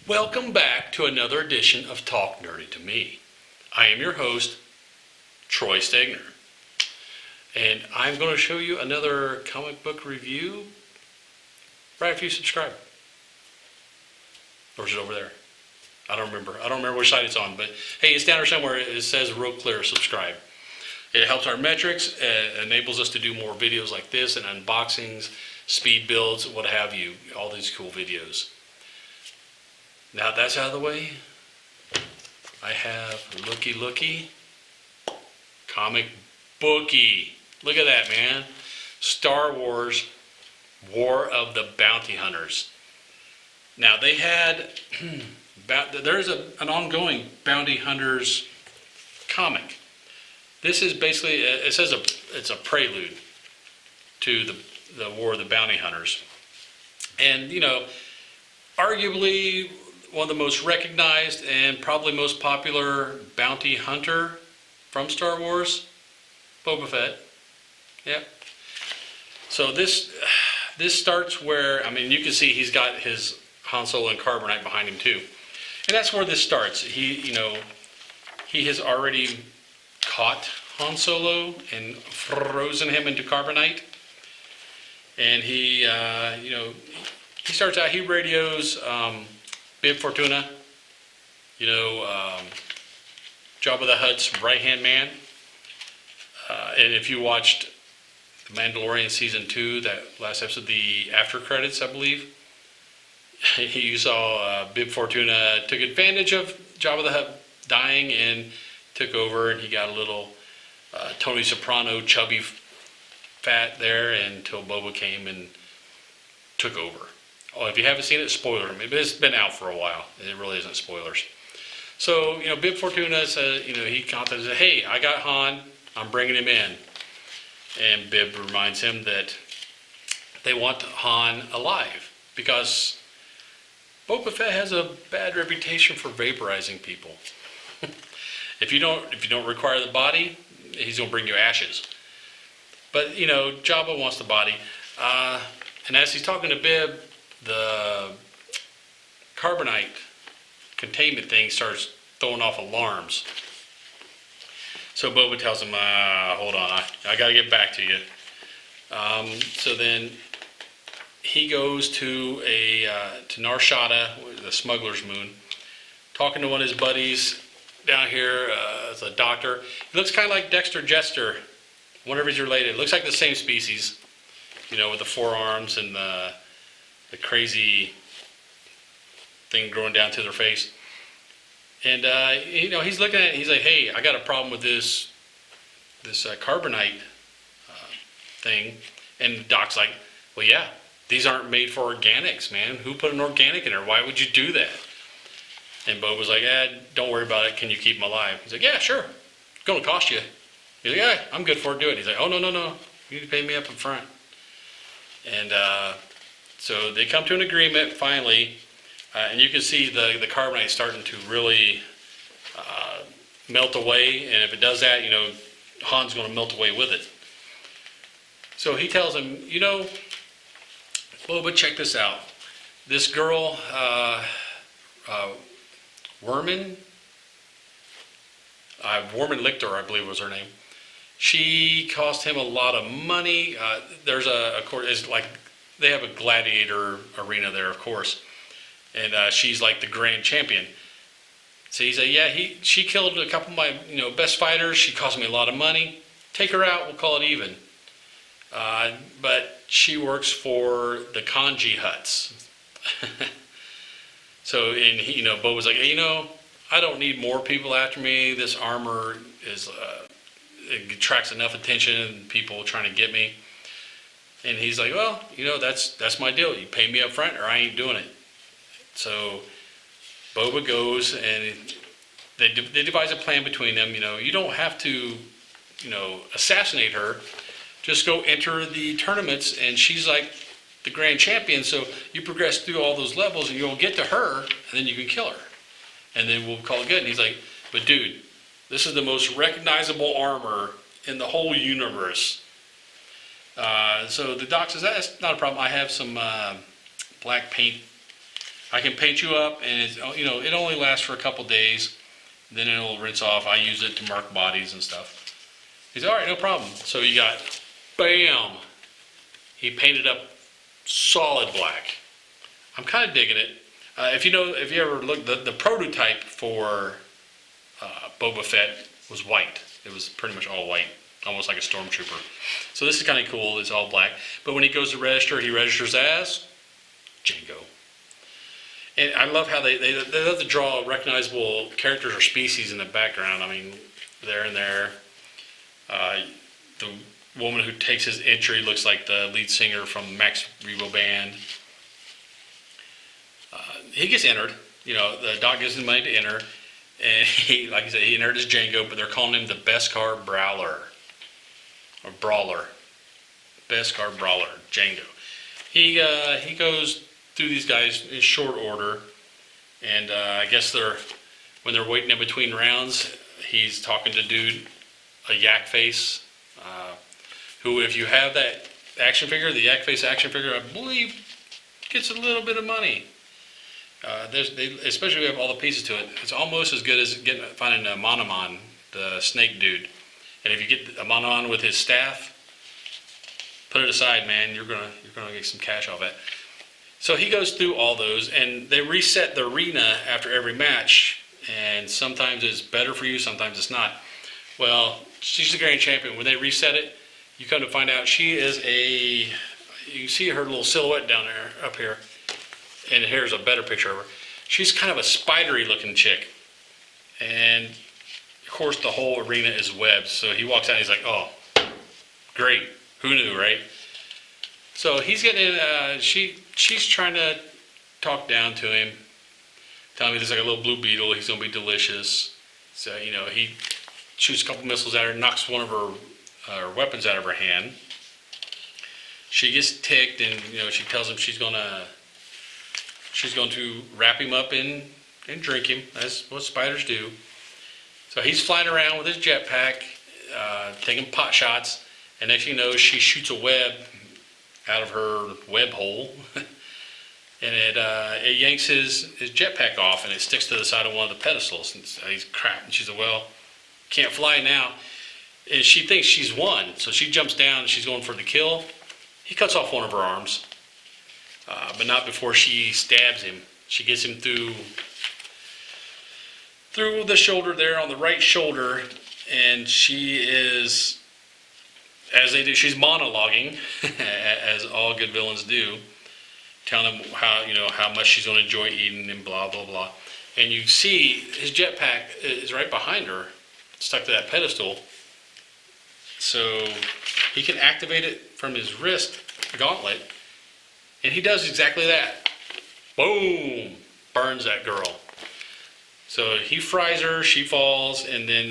Welcome back to another edition of Talk Nerdy to Me. I am your host, Troy Stegner. And I'm going to show you another comic book review right after you subscribe. Or is it over there? I don't remember which side it's on, but hey, it's down there somewhere. It says real clear, subscribe. It helps our metrics, enables us to do more videos like this and unboxings, speed builds, what have you, all these cool videos. Now that's out of the way, I have looky comic bookie. Look at that, man. Star Wars War of the Bounty Hunters. Now they had, there's an ongoing Bounty Hunters comic. This is basically, it says it's a prelude to the War of the Bounty Hunters. And, you know, arguably one of the most recognized and probably most popular bounty hunter from Star Wars, Boba Fett. Yep. So this starts where, I mean, you can see he's got his Han Solo and carbonite behind him too. And that's where this starts. He has already caught Han Solo and frozen him into carbonite. And he starts out, he radios Bib Fortuna, Jabba the Hutt's right-hand man. And if you watched The Mandalorian Season 2, that last episode, the after credits, I believe, you saw Bib Fortuna took advantage of Jabba the Hutt dying and took over, and he got a little Tony Soprano chubby fat there until Boba came and took over. Oh, if you haven't seen it, spoiler. It's been out for a while. It really isn't spoilers. So, Bib Fortuna says, he contacts, hey, I got Han. I'm bringing him in. And Bib reminds him that they want Han alive because Boba Fett has a bad reputation for vaporizing people. If you don't require the body, he's gonna bring you ashes. But Jabba wants the body. And as he's talking to Bib, the carbonite containment thing starts throwing off alarms. So Boba tells him, hold on, I got to get back to you. So then he goes to Nar Shaddaa, the smuggler's moon, talking to one of his buddies down here, as a doctor. He looks kind of like Dexter Jettster, whenever he's related. Looks like the same species, with the forearms and the crazy thing growing down to their face. And, he's looking at it, he's like, hey, I got a problem with this carbonite thing. And the doc's like, well, yeah, these aren't made for organics, man. Who put an organic in there? Why would you do that? And Bob was like, don't worry about it. Can you keep them alive? He's like, yeah, sure. It's going to cost you. He's like, yeah, I'm good for it. Do it. He's like, oh, no. You need to pay me up in front. And so they come to an agreement finally. And you can see the carbonite starting to really melt away. And if it does that, Han's going to melt away with it. So he tells him, Boba, check this out. This girl, Worman Lictor, I believe was her name. She cost him a lot of money. There's it's like they have a gladiator arena there, of course, and she's like the grand champion. So he's like, yeah, she killed a couple of my best fighters. She cost me a lot of money. Take her out. We'll call it even. But she works for the Kanji Hutts. So, and Bo was like, hey, I don't need more people after me. This armor it attracts enough attention and people trying to get me. And he's like, well, that's my deal. You pay me up front or I ain't doing it. So Boba goes and they devise a plan between them. You don't have to, assassinate her. Just go enter the tournaments and she's like the grand champion, so you progress through all those levels and you'll get to her and then you can kill her. And then we'll call it good. And he's like, but dude, this is the most recognizable armor in the whole universe. So the doc says, that's not a problem. I have some black paint. I can paint you up, and it's, you know, it only lasts for a couple days. Then it'll rinse off. I use it to mark bodies and stuff. He's all right, no problem. So you got, bam. He painted up solid black. I'm kind of digging it. If you ever look, the prototype for Boba Fett was white. It was pretty much all white, almost like a stormtrooper. So this is kind of cool. It's all black. But when he goes to register, he registers as Jango. And I love how they love to draw recognizable characters or species in the background. I mean, there and there. The woman who takes his entry looks like the lead singer from Max Rebo Band. He gets entered. You know, the doc gives him money to enter. And he, like I said, he entered as Jango, but they're calling him the Beskar Brawler. Or Brawler. Beskar Brawler, Jango. He goes through these guys in short order. And I guess when they're waiting in between rounds, he's talking to dude, a yak face, who, if you have that action figure, the yak face action figure, I believe gets a little bit of money. Especially if you have all the pieces to it, it's almost as good as finding a Monomon, the snake dude. And if you get a Monomon with his staff, put it aside, man. You're gonna get some cash off it. So he goes through all those, and they reset the arena after every match. And sometimes it's better for you, sometimes it's not. Well, she's the grand champion. When they reset it, you come to find out she is you can see her little silhouette down there, up here. And here's a better picture of her. She's kind of a spidery looking chick. And of course the whole arena is webbed. So he walks out and he's like, oh, great. Who knew, right? So he's getting in, she's trying to talk down to him. Telling me there's like a little blue beetle. He's going to be delicious. So, you know, he shoots a couple missiles at her, knocks one of her weapons out of her hand. She gets ticked, and, you know, she tells him she's going to wrap him up and drink him. That's what spiders do. So he's flying around with his jetpack, taking pot shots, and next thing you know, she shoots a web out of her web hole, and it yanks his jetpack off, and it sticks to the side of one of the pedestals. And so he's crap, and she's like, well, can't fly now. And she thinks she's won, so she jumps down, and she's going for the kill. He cuts off one of her arms. But not before she stabs him. She gets him through the shoulder there, on the right shoulder, and she is, as they do, she's monologuing, as all good villains do, telling him how much she's going to enjoy eating and blah blah blah. And you see his jetpack is right behind her, stuck to that pedestal, so he can activate it from his wrist gauntlet. And he does exactly that. Boom! Burns that girl. So he fries her, she falls, and then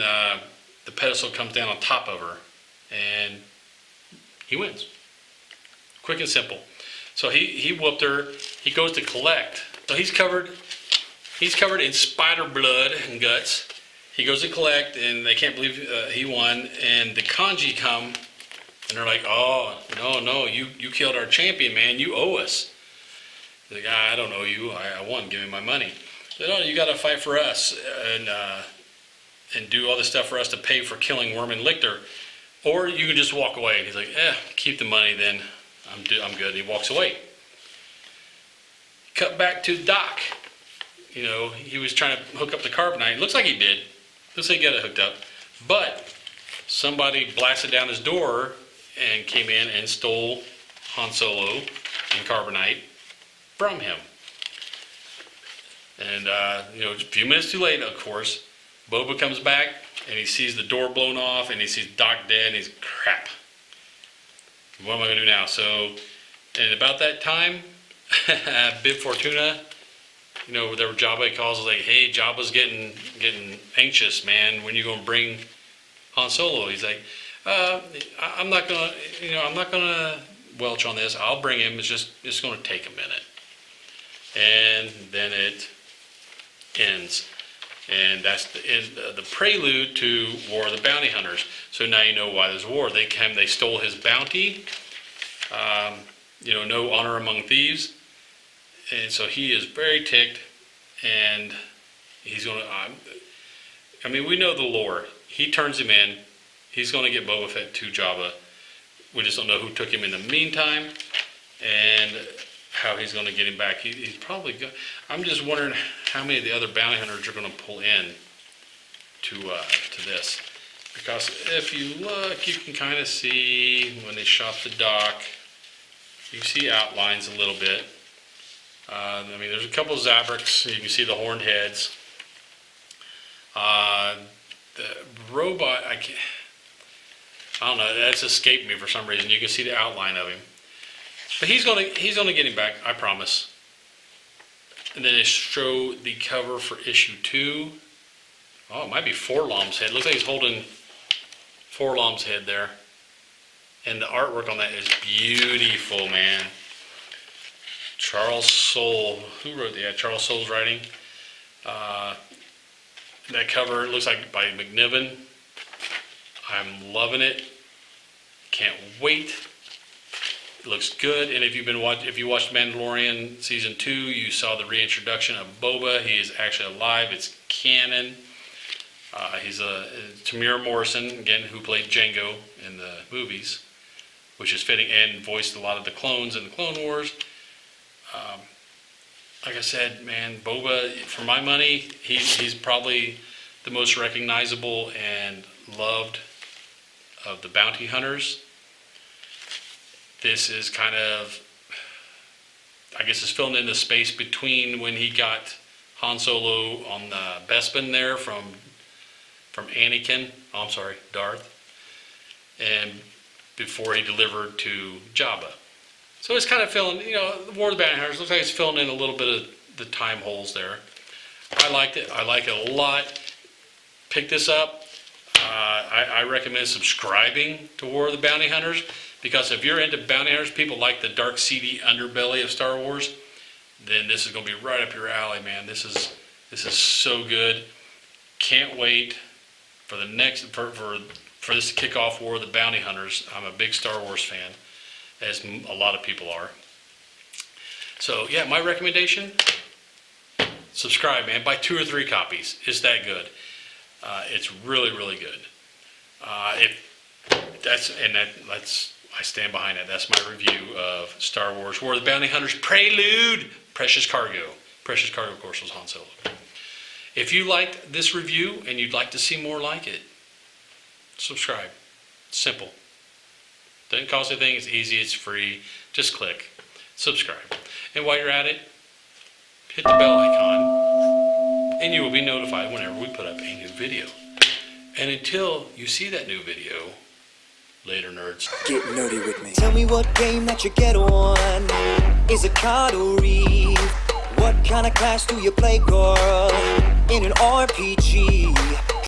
the pedestal comes down on top of her. And he wins. Quick and simple. So he whooped her. He goes to collect. So he's covered in spider blood and guts. He goes to collect, and they can't believe he won. And the kanji come. And they're like, oh, no, you killed our champion, man. You owe us. The guy, I don't owe you. I won. Give me my money. They said, no, you got to fight for us and do all this stuff for us to pay for killing Worman Lichter. Or you can just walk away. And he's like, keep the money then. I'm good. And he walks away. Cut back to Doc. You know, he was trying to hook up the carbonite. Looks like he did. Looks like he got it hooked up. But somebody blasted down his door and came in and stole Han Solo and carbonite from him. And, a few minutes too late, of course, Boba comes back and he sees the door blown off and he sees Doc dead and he's, crap. What am I going to do now? So, and about that time, Bib Fortuna, whatever Jabba calls it, like, hey, Jabba's getting anxious, man. When you going to bring Han Solo? He's like, I'm not gonna welch on this. I'll bring him. It's going to take a minute, and then it ends, and that's the prelude to War of the Bounty Hunters. So now you know why there's war. They stole his bounty. No honor among thieves, And so he is very ticked, and he's going to, I mean, we know the lore. He turns him in. He's going to get Boba Fett to Jabba. We just don't know who took him in the meantime, and how he's going to get him back. He's probably going. I'm just wondering how many of the other bounty hunters are going to pull in to this, because if you look, you can kind of see when they shot the dock. You see outlines a little bit. I mean, there's a couple of Zabraks. You can see the horned heads. The robot, I don't know. That's escaped me for some reason. You can see the outline of him. But he's gonna get him back, I promise. And then they show the cover for issue 2. Oh, it might be Forlom's head. Looks like he's holding Forlom's head there. And the artwork on that is beautiful, man. Charles Soule, who wrote that? Yeah, Charles Soule's writing. That cover looks like by McNiven. I'm loving it. Can't wait. It looks good, and if you watched Mandalorian season 2, you saw the reintroduction of Boba. He is actually alive. It's canon. He's Tamir Morrison again, who played Jango in the movies, which is fitting, and voiced a lot of the clones in the Clone Wars. Like I said, man, Boba, for my money, he's probably the most recognizable and loved of the bounty hunters. This is kind of, I guess it's filling in the space between when he got Han Solo on the Bespin there from Anakin, Darth, and before he delivered to Jabba. So it's kind of filling, the War of the Bounty Hunters looks like it's filling in a little bit of the time holes there. I liked it. I like it a lot. Pick this up. I recommend subscribing to War of the Bounty Hunters, because if you're into bounty hunters, people like the dark, seedy underbelly of Star Wars, then this is going to be right up your alley, man. This is so good. Can't wait for the next for this to kick off War of the Bounty Hunters. I'm a big Star Wars fan, as a lot of people are. So yeah, my recommendation: subscribe, man. Buy 2 or 3 copies. It's that good. It's really, really good. I stand behind it. That's my review of Star Wars War of the Bounty Hunters Prelude. Precious Cargo. Precious Cargo, of course, was Han Solo. If you liked this review and you'd like to see more like it, subscribe. Simple. Doesn't cost anything. It's easy. It's free. Just click. Subscribe. And while you're at it, hit the bell icon, and you will be notified whenever we put up a new video. And until you see that new video, later, nerds. Get nerdy with me. Tell me what game that you get on. Is it card or read? What kind of class do you play, girl? In an RPG?